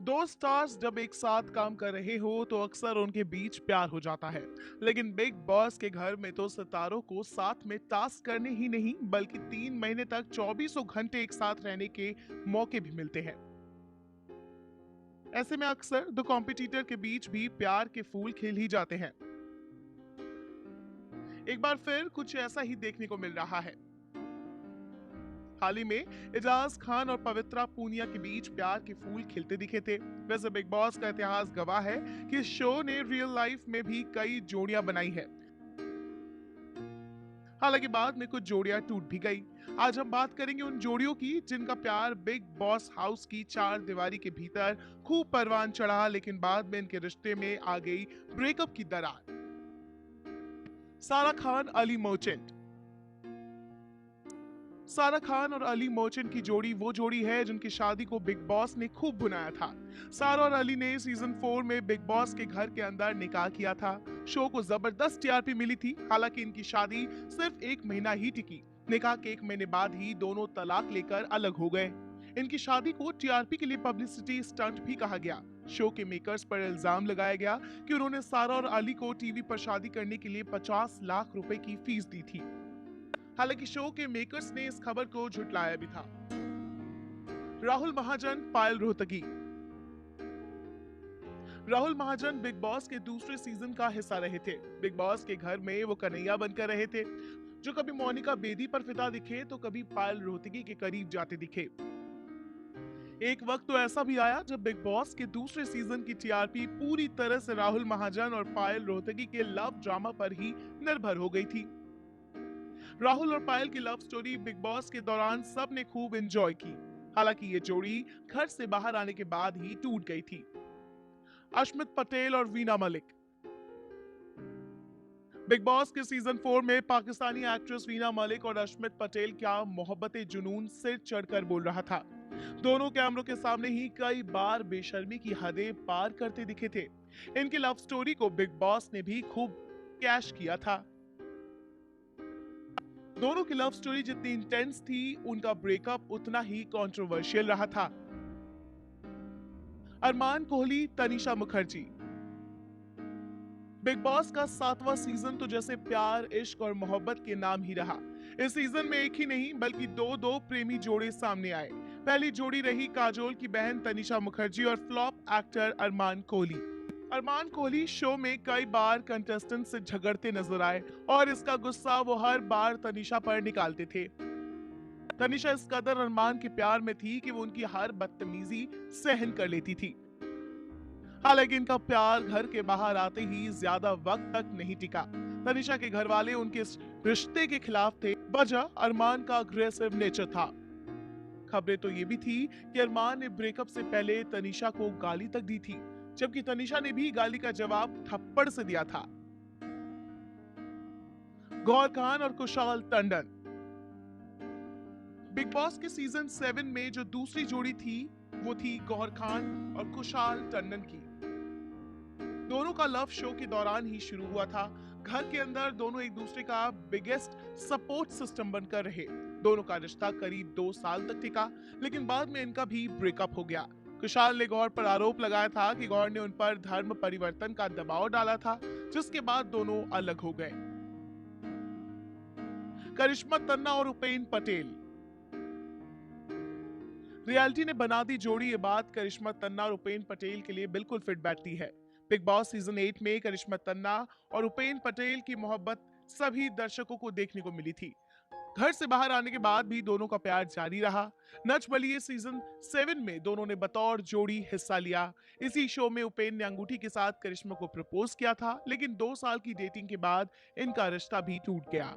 दो स्टार्स जब एक साथ काम कर रहे हो तो अक्सर उनके बीच प्यार हो जाता है। लेकिन बिग बॉस के घर में तो सितारों को साथ में टास्क करने ही नहीं बल्कि 3 महीने तक चौबीसों घंटे एक साथ रहने के मौके भी मिलते हैं। ऐसे में अक्सर दो कॉम्पिटिटर के बीच भी प्यार के फूल खिल ही जाते हैं। एक बार फिर कुछ ऐसा ही देखने को मिल रहा है। हाल ही में एजाज खान और पवित्रा पूनिया के बीच प्यार के फूल खिलते दिखे थे। वैसे बिग बॉस का इतिहास गवाह है कि इस शो ने रियल लाइफ में भी कई जोड़ियां बनाई है। हालांकि बाद में कुछ जोड़ियां टूट भी गई। आज हम बात करेंगे उन जोड़ियों की जिनका प्यार बिग बॉस हाउस की चार दीवारी के भीतर खूब परवान चढ़ा, लेकिन बाद में इनके रिश्ते में आ गई ब्रेकअप की दरार। सारा खान अली मोचेंट। सारा खान और अली मोचन की जोड़ी वो जोड़ी है जिनकी शादी को बिग बॉस ने खूब बुनाया था। सारा और अली ने सीजन 4 में बिग बॉस के घर के अंदर निकाह किया था। शो को जबरदस्त टीआरपी मिली थी। हालांकि इनकी शादी सिर्फ 1 महीना ही टिकी। निकाह के 1 महीने बाद ही दोनों तलाक लेकर अलग हो गए। इनकी शादी को टीआरपी के लिए पब्लिसिटी स्टंट भी कहा गया। शो के मेकर्स पर इल्जाम लगाया गया कि उन्होंने सारा और अली को टीवी पर शादी करने के लिए 50 लाख रुपए की फीस दी थी। हालांकि शो के मेकर्स ने इस खबर को झुटलाया भी था। राहुल महाजन, पायल रोहतगी। राहुल महाजन बिग बॉस के दूसरे सीजन का हिस्सा रहे थे। बिग बॉस के घर में वो कन्हैया बनकर रहे थे, जो कभी मोनिका बेदी पर फिदा दिखे तो कभी पायल रोहतगी के करीब जाते दिखे। एक वक्त तो ऐसा भी आया जब बिग बॉस के दूसरे सीजन की टीआरपी पूरी तरह से राहुल महाजन और पायल रोहतगी के लव ड्रामा पर ही निर्भर हो गई थी। राहुल और पायल की लव स्टोरी बिग बॉस के दौरान सबने खूब एंजॉय की। हालांकि ये जोड़ी घर से बाहर आने के बाद ही टूट गई थी। अश्मित पटेल और वीना मलिक। बिग बॉस के सीजन 4 में पाकिस्तानी एक्ट्रेस वीना मलिक और अश्मित पटेल क्या मोहब्बत जुनून सिर चढ़कर बोल रहा था। दोनों कैमरों के सामने ही कई बार बेशर्मी की हदें पार करते दिखे थे। इनकी लव स्टोरी को बिग बॉस ने भी खूब कैश किया था। दोनों की लव स्टोरी जितनी इंटेंस थी, उनका ब्रेकअप उतना ही कंट्रोवर्शियल रहा था। अरमान कोहली, तनीषा मुखर्जी। बिग बॉस का 7वां सीजन तो जैसे प्यार, इश्क और मोहब्बत के नाम ही रहा। इस सीजन में एक ही नहीं बल्कि दो दो प्रेमी जोड़े सामने आए। पहली जोड़ी रही काजोल की बहन तनीषा मुखर्जी और flop actor Armaan Kohli. Armaan Kohli show में कई बार कंटेस्टेंट से झगड़ते नजर आए और इसका गुस्सा वो हर बार तनीषा पर निकालते थे। तनीषा इस कदर अरमान के प्यार में थी कि वो उनकी हर बदतमीजी सहन कर लेती थी। हालांकि इनका प्यार घर के बाहर आते ही ज्यादा वक्त तक नहीं टिका। तनीषा के घर वाले उनके इस रिश्ते के खिलाफ थे। वजह अरमान का अग्रेसिव नेचर था। खबरें तो ये भी थी कि अरमान ने ब्रेकअप से पहले तनीषा को गाली तक दी थी, जबकि तनीषा ने भी गाली का जवाब थप्पड़ से दिया था। गौर खान और कुशाल टंडन। बिग बॉस के सीजन 7 में जो दूसरी जोड़ी थी वो थी गौर खान और कुशाल टंडन की। दोनों का लव शो के दौरान ही शुरू हुआ था। घर के अंदर दोनों एक दूसरे का बिगेस्ट सपोर्ट सिस्टम बनकर रहे। दोनों का रिश्ता करीब 2 साल तक टिका, लेकिन बाद में इनका भी ब्रेकअप हो गया। कुशाल ने गौर पर आरोप लगाया था कि गौर ने उन पर धर्म परिवर्तन का दबाव डाला था, जिसके बाद दोनों अलग हो गए। करिश्मा तन्ना और उपेन पटेल। रियलिटी ने बना दी जोड़ी। ये बात करिश्मा तन्ना और उपेन पटेल के लिए बिल्कुल फिट बैठती है। बिग बॉस सीजन 8 में करिश्मा तन्ना और उपेन पटेल की मोहब्बत सभी दर्शकों को देखने को मिली थी। घर से बाहर आने के बाद भी दोनों का प्यार जारी रहा। नच बलिए सीजन 7 में दोनों ने बतौर जोड़ी हिस्सा लिया। इसी शो में उपेन ने अंगूठी के साथ करिश्मा को प्रपोज किया था, लेकिन 2 साल की डेटिंग के बाद इनका रिश्ता भी टूट गया।